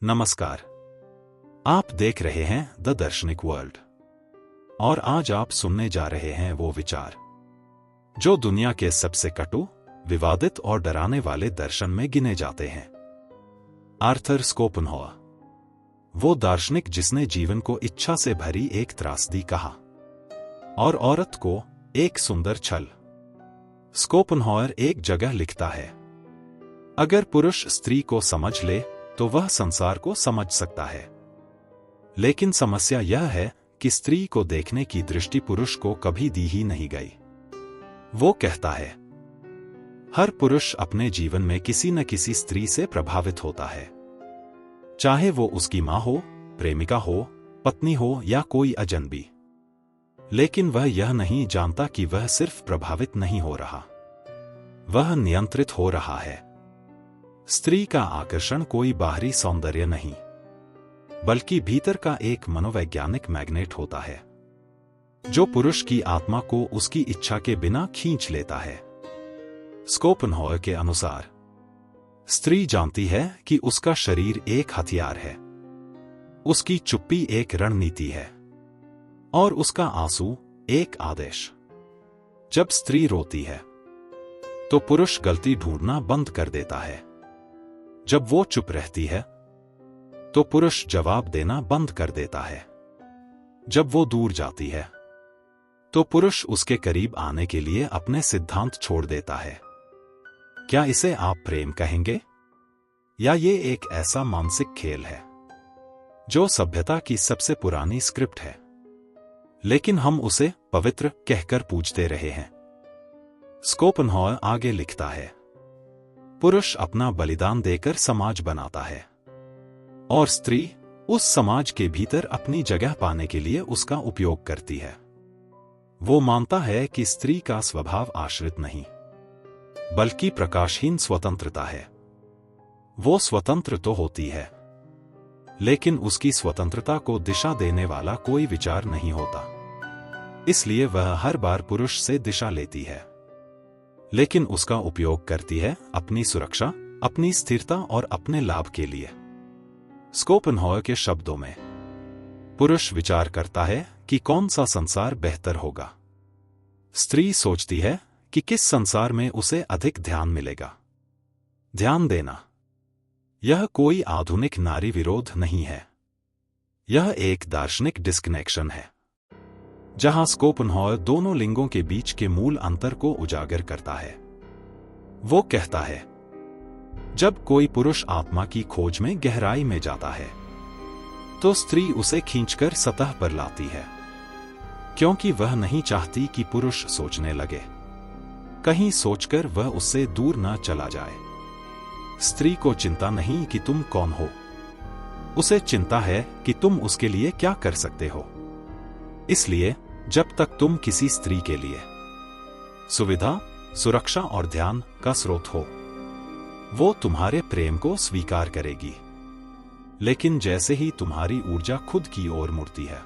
नमस्कार। आप देख रहे हैं द दार्शनिक वर्ल्ड और आज आप सुनने जा रहे हैं वो विचार जो दुनिया के सबसे कटु, विवादित और डराने वाले दर्शन में गिने जाते हैं। आर्थर स्कोपेनहावर, वो दार्शनिक जिसने जीवन को इच्छा से भरी एक त्रासदी कहा और औरत को एक सुंदर छल। स्कोपेनहावर एक जगह लिखता है, अगर पुरुष स्त्री को समझ ले तो वह संसार को समझ सकता है। लेकिन समस्या यह है कि स्त्री को देखने की दृष्टि पुरुष को कभी दी ही नहीं गई। वो कहता है, हर पुरुष अपने जीवन में किसी न किसी स्त्री से प्रभावित होता है, चाहे वो उसकी मां हो, प्रेमिका हो, पत्नी हो या कोई अजनबी। लेकिन वह यह नहीं जानता कि वह सिर्फ प्रभावित नहीं हो रहा, वह नियंत्रित हो रहा है। स्त्री का आकर्षण कोई बाहरी सौंदर्य नहीं, बल्कि भीतर का एक मनोवैज्ञानिक मैग्नेट होता है, जो पुरुष की आत्मा को उसकी इच्छा के बिना खींच लेता है। स्कोपेनहावर के अनुसार, स्त्री जानती है कि उसका शरीर एक हथियार है, उसकी चुप्पी एक रणनीति है और उसका आंसू एक आदेश। जब स्त्री रोती है तो पुरुष गलती ढूंढना बंद कर देता है। जब वो चुप रहती है तो पुरुष जवाब देना बंद कर देता है। जब वो दूर जाती है तो पुरुष उसके करीब आने के लिए अपने सिद्धांत छोड़ देता है। क्या इसे आप प्रेम कहेंगे, या ये एक ऐसा मानसिक खेल है जो सभ्यता की सबसे पुरानी स्क्रिप्ट है, लेकिन हम उसे पवित्र कहकर पूजते रहे हैं? स्कोपेनहावर आगे लिखता है, पुरुष अपना बलिदान देकर समाज बनाता है और स्त्री उस समाज के भीतर अपनी जगह पाने के लिए उसका उपयोग करती है। वो मानता है कि स्त्री का स्वभाव आश्रित नहीं, बल्कि प्रकाशहीन स्वतंत्रता है। वो स्वतंत्र तो होती है, लेकिन उसकी स्वतंत्रता को दिशा देने वाला कोई विचार नहीं होता। इसलिए वह हर बार पुरुष से दिशा लेती है, लेकिन उसका उपयोग करती है अपनी सुरक्षा, अपनी स्थिरता और अपने लाभ के लिए। स्कोपेनहावर के शब्दों में, पुरुष विचार करता है कि कौन सा संसार बेहतर होगा, स्त्री सोचती है कि किस संसार में उसे अधिक ध्यान मिलेगा। ध्यान देना, यह कोई आधुनिक नारी विरोध नहीं है, यह एक दार्शनिक डिस्कनेक्शन है, जहां स्कोपेनहावर दोनों लिंगों के बीच के मूल अंतर को उजागर करता है। वो कहता है, जब कोई पुरुष आत्मा की खोज में गहराई में जाता है तो स्त्री उसे खींचकर सतह पर लाती है, क्योंकि वह नहीं चाहती कि पुरुष सोचने लगे, कहीं सोचकर वह उससे दूर न चला जाए। स्त्री को चिंता नहीं कि तुम कौन हो, उसे चिंता है कि तुम उसके लिए क्या कर सकते हो। इसलिए जब तक तुम किसी स्त्री के लिए सुविधा, सुरक्षा और ध्यान का स्रोत हो, वो तुम्हारे प्रेम को स्वीकार करेगी। लेकिन जैसे ही तुम्हारी ऊर्जा खुद की ओर मुड़ती है,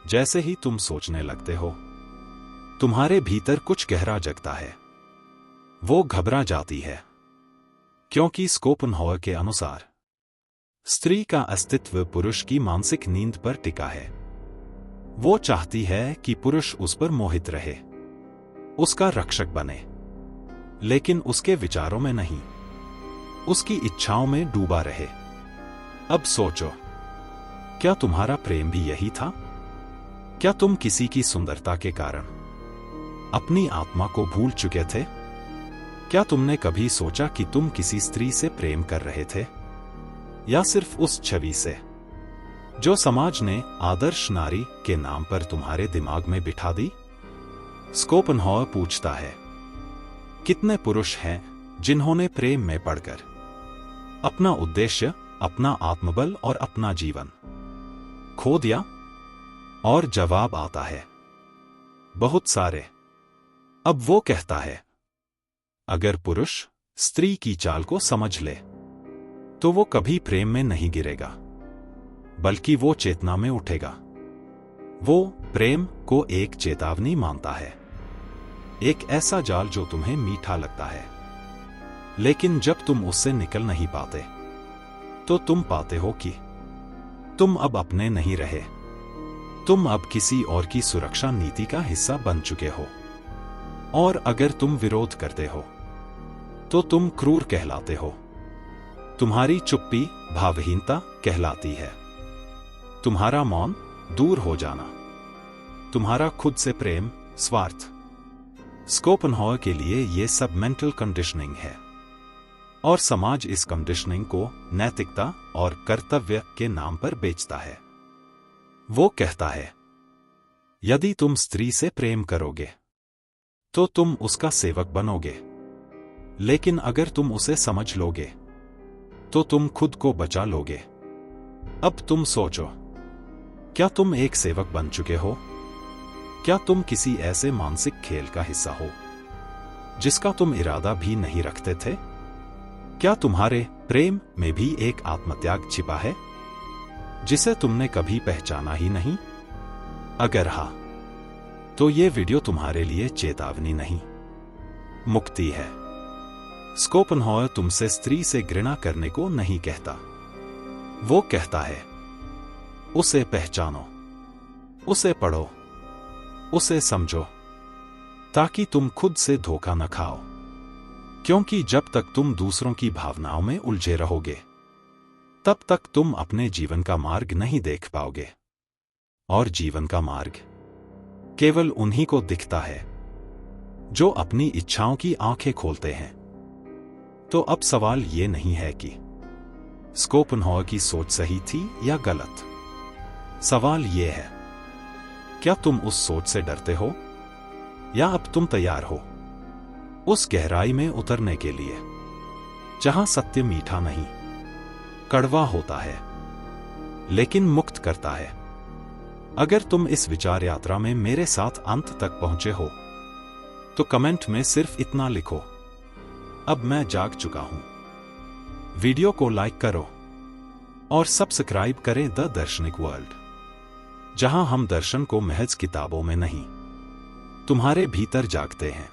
जैसे ही तुम सोचने लगते हो, तुम्हारे भीतर कुछ गहरा जगता है, वो घबरा जाती है। क्योंकि स्कोपेनहावर के अनुसार स्त्री का अस्तित्व पुरुष की मानसिक नींद पर टिका है। वो चाहती है कि पुरुष उस पर मोहित रहे, उसका रक्षक बने, लेकिन उसके विचारों में नहीं, उसकी इच्छाओं में डूबा रहे। अब सोचो, क्या तुम्हारा प्रेम भी यही था? क्या तुम किसी की सुंदरता के कारण अपनी आत्मा को भूल चुके थे? क्या तुमने कभी सोचा कि तुम किसी स्त्री से प्रेम कर रहे थे, या सिर्फ उस छवि से जो समाज ने आदर्श नारी के नाम पर तुम्हारे दिमाग में बिठा दी? स्कोपेनहावर पूछता है, कितने पुरुष हैं जिन्होंने प्रेम में पड़कर अपना उद्देश्य, अपना आत्मबल और अपना जीवन खो दिया? और जवाब आता है, बहुत सारे। अब वो कहता है, अगर पुरुष स्त्री की चाल को समझ ले तो वो कभी प्रेम में नहीं गिरेगा, बल्कि वो चेतना में उठेगा। वो प्रेम को एक चेतावनी मानता है, एक ऐसा जाल जो तुम्हें मीठा लगता है, लेकिन जब तुम उससे निकल नहीं पाते तो तुम पाते हो कि तुम अब अपने नहीं रहे। तुम अब किसी और की सुरक्षा नीति का हिस्सा बन चुके हो। और अगर तुम विरोध करते हो तो तुम क्रूर कहलाते हो। तुम्हारी चुप्पी भावहीनता कहलाती है। तुम्हारा मौन दूर हो जाना। तुम्हारा खुद से प्रेम स्वार्थ। स्कोपेनहॉवर के लिए ये सब मेंटल कंडीशनिंग है और समाज इस कंडीशनिंग को नैतिकता और कर्तव्य के नाम पर बेचता है। वो कहता है, यदि तुम स्त्री से प्रेम करोगे तो तुम उसका सेवक बनोगे, लेकिन अगर तुम उसे समझ लोगे तो तुम खुद को बचा लोगे। अब तुम सोचो, क्या तुम एक सेवक बन चुके हो? क्या तुम किसी ऐसे मानसिक खेल का हिस्सा हो जिसका तुम इरादा भी नहीं रखते थे? क्या तुम्हारे प्रेम में भी एक आत्मत्याग छिपा है जिसे तुमने कभी पहचाना ही नहीं? अगर हाँ, तो ये वीडियो तुम्हारे लिए चेतावनी नहीं, मुक्ति है। स्कोपेनहॉवर तुमसे स्त्री से घृणा करने को नहीं कहता। वो कहता है, उसे पहचानो, उसे पढ़ो, उसे समझो, ताकि तुम खुद से धोखा न खाओ। क्योंकि जब तक तुम दूसरों की भावनाओं में उलझे रहोगे, तब तक तुम अपने जीवन का मार्ग नहीं देख पाओगे। और जीवन का मार्ग केवल उन्हीं को दिखता है जो अपनी इच्छाओं की आंखें खोलते हैं। तो अब सवाल ये नहीं है कि स्कोपेनहॉवर की सोच सही थी या गलत। सवाल ये है, क्या तुम उस सोच से डरते हो या अब तुम तैयार हो उस गहराई में उतरने के लिए जहां सत्य मीठा नहीं, कड़वा होता है, लेकिन मुक्त करता है। अगर तुम इस विचार यात्रा में मेरे साथ अंत तक पहुंचे हो तो कमेंट में सिर्फ इतना लिखो, अब मैं जाग चुका हूं। वीडियो को लाइक करो और सब्सक्राइब करें द दार्शनिक वर्ल्ड, जहां हम दर्शन को महज किताबों में नहीं, तुम्हारे भीतर जागते हैं।